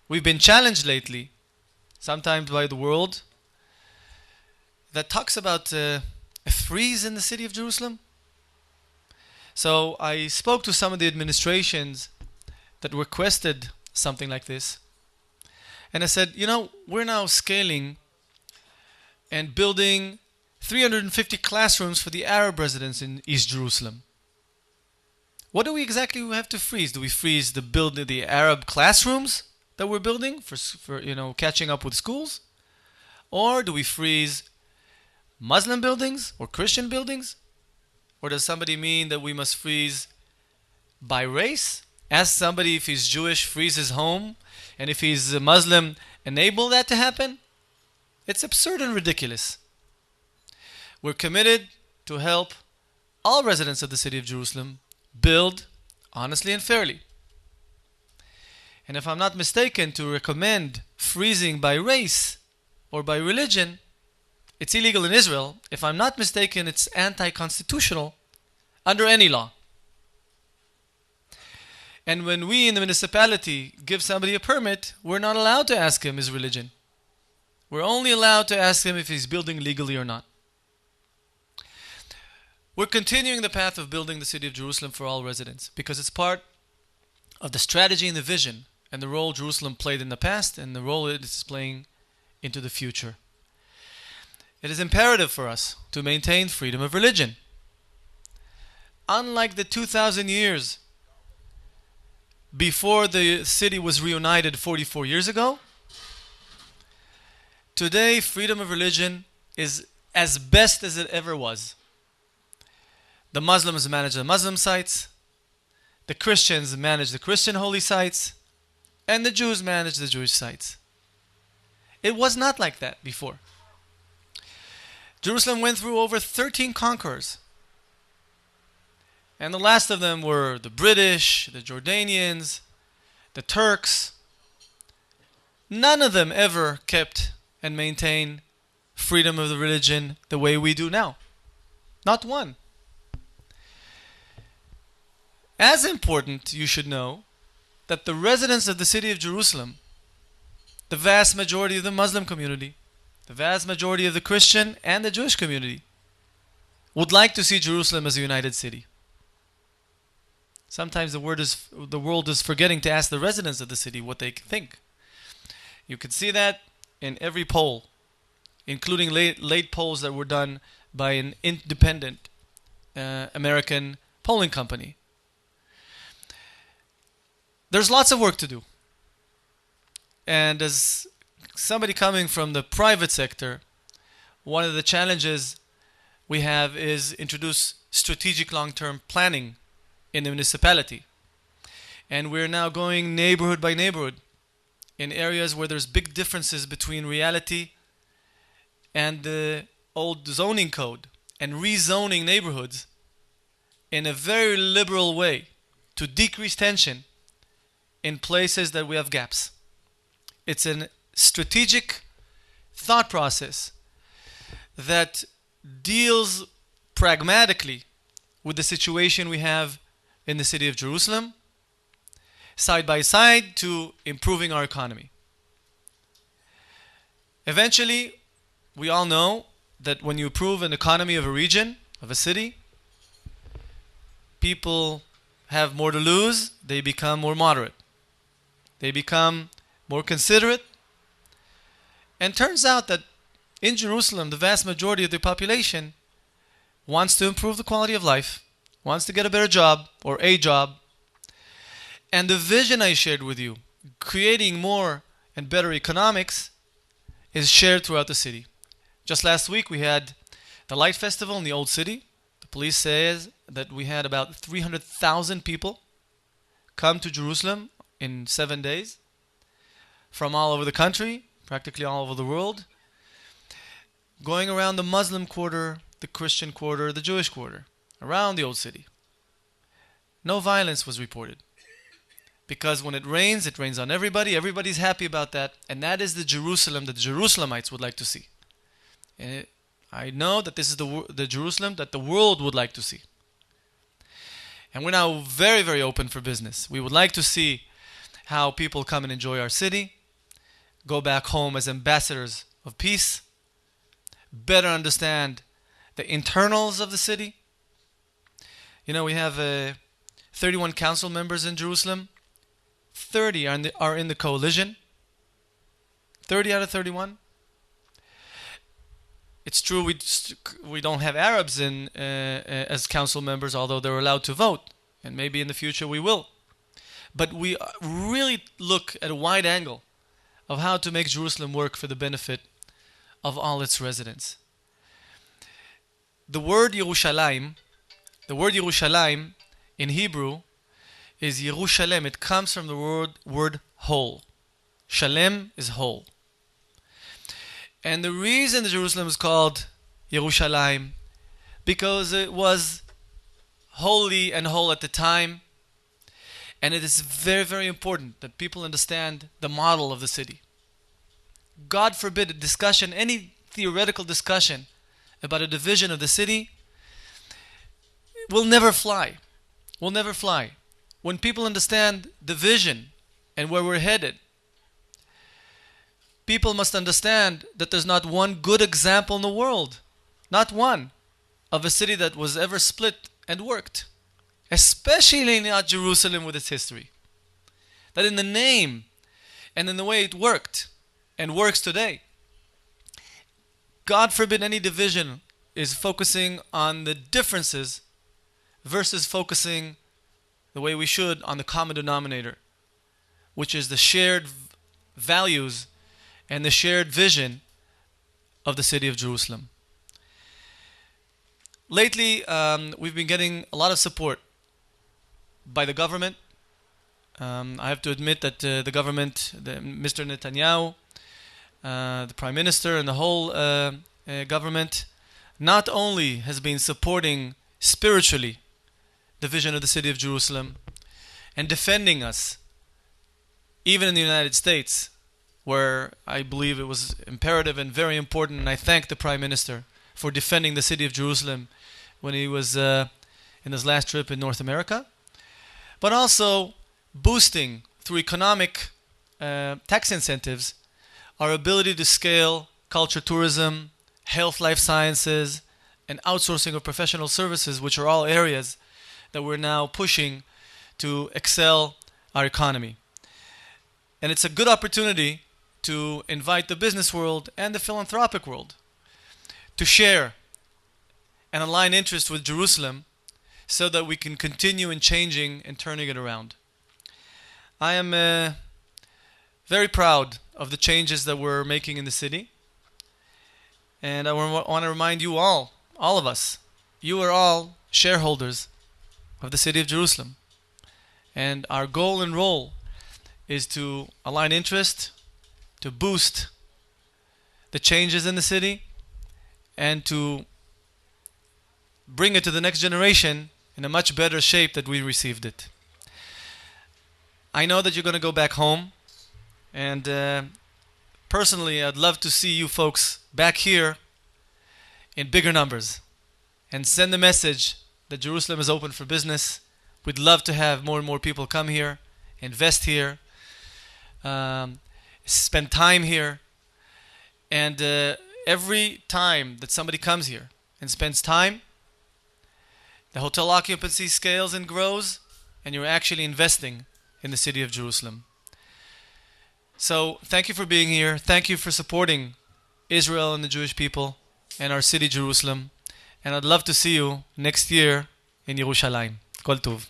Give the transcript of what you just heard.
we've been challenged lately, sometimes by the world, that talks about a freeze in the city of Jerusalem. So I spoke to some of the administrations that requested something like this. And I said, we're now scaling and building 350 classrooms for the Arab residents in East Jerusalem. What do we exactly have to freeze? Do we freeze the Arab classrooms that we're building for catching up with schools? Or do we freeze Muslim buildings or Christian buildings? Or does somebody mean that we must freeze by race? Ask somebody if he's Jewish, freeze his home, and if he's a Muslim, enable that to happen? It's absurd and ridiculous. We're committed to help all residents of the city of Jerusalem build honestly and fairly. And if I'm not mistaken, to recommend freezing by race or by religion, it's illegal in Israel. If I'm not mistaken, it's anti-constitutional under any law. And when we in the municipality give somebody a permit, we're not allowed to ask him his religion. We're only allowed to ask him if he's building legally or not. We're continuing the path of building the city of Jerusalem for all residents because it's part of the strategy and the vision and the role Jerusalem played in the past and the role it is playing into the future. It is imperative for us to maintain freedom of religion. Unlike the 2,000 years before the city was reunited 44 years ago, today freedom of religion is as best as it ever was. The Muslims manage the Muslim sites, the Christians manage the Christian holy sites, and the Jews manage the Jewish sites. It was not like that before. Jerusalem went through over 13 conquerors. And the last of them were the British, the Jordanians, the Turks. None of them ever kept and maintained freedom of the religion the way we do now. Not one. As important, you should know that the residents of the city of Jerusalem, the vast majority of the Muslim community, the vast majority of the Christian and the Jewish community, would like to see Jerusalem as a united city. Sometimes the world is forgetting to ask the residents of the city what they think. You can see that in every poll, including late polls that were done by an independent American polling company. There's lots of work to do. And as somebody coming from the private sector, one of the challenges we have is introduce strategic long-term planning in the municipality. And we're now going neighborhood by neighborhood in areas where there's big differences between reality and the old zoning code, and rezoning neighborhoods in a very liberal way to decrease tension in places that we have gaps. It's a strategic thought process that deals pragmatically with the situation we have in the city of Jerusalem, side by side to improving our economy. Eventually, we all know that when you improve an economy of a region, of a city, people have more to lose, they become more moderate. They become more considerate. And turns out that in Jerusalem, the vast majority of the population wants to improve the quality of life, wants to get a better job or a job. And the vision I shared with you, creating more and better economics, is shared throughout the city. Just last week we had the Light Festival in the Old City. The police says that we had about 300,000 people come to Jerusalem in 7 days from all over the country, practically all over the world, going around the Muslim quarter, the Christian quarter, the Jewish quarter, around the Old City. No violence was reported. Because when it rains on everybody. Everybody's happy about that. And that is the Jerusalem that the Jerusalemites would like to see. And I know that this is the Jerusalem that the world would like to see. And we're now very, very open for business. We would like to see how people come and enjoy our city. go back home as ambassadors of peace, better understand the internals of the city. You know, we have 31 council members in Jerusalem. 30 are in the coalition. 30 out of 31. It's true we don't have Arabs in as council members, although they're allowed to vote, and maybe in the future we will. But we really look at a wide angle of how to make Jerusalem work for the benefit of all its residents. The word Yerushalayim in Hebrew is Yerushalem. It comes from the word whole. Shalem is whole. And the reason that Jerusalem is called Yerushalayim, because it was holy and whole at the time. And it is very, very important that people understand the model of the city. God forbid a discussion, any theoretical discussion about a division of the city will never fly. Will never fly. When people understand the vision and where we're headed, people must understand that there's not one good example in the world, not one, of a city that was ever split and worked. Especially not Jerusalem with its history. That in the name and in the way it worked and works today, God forbid any division is focusing on the differences versus focusing the way we should on the common denominator, which is the shared values and the shared vision of the city of Jerusalem. Lately, we've been getting a lot of support by the government. I have to admit that the government, Mr. Netanyahu, the Prime Minister, and the whole government not only has been supporting spiritually the vision of the city of Jerusalem and defending us, even in the United States, where I believe it was imperative and very important, and I thank the Prime Minister for defending the city of Jerusalem when he was in his last trip in North America, but also boosting through economic tax incentives our ability to scale culture tourism, health, life sciences, and outsourcing of professional services, which are all areas that we're now pushing to excel our economy. And it's a good opportunity to invite the business world and the philanthropic world to share and align interest with Jerusalem so that we can continue in changing and turning it around. I am very proud of the changes that we're making in the city. And I want to remind you all of us, you are all shareholders of the city of Jerusalem. And our goal and role is to align interest, to boost the changes in the city, and to bring it to the next generation in a much better shape that we received it. I know that you're going to go back home, and personally I'd love to see you folks back here in bigger numbers and send the message that Jerusalem is open for business. We'd love to have more and more people come here, invest here, spend time here, and every time that somebody comes here and spends time, the hotel occupancy scales and grows, and you're actually investing in the city of Jerusalem. So thank you for being here. Thank you for supporting Israel and the Jewish people and our city Jerusalem. And I'd love to see you next year in Yerushalayim. Kol Tov.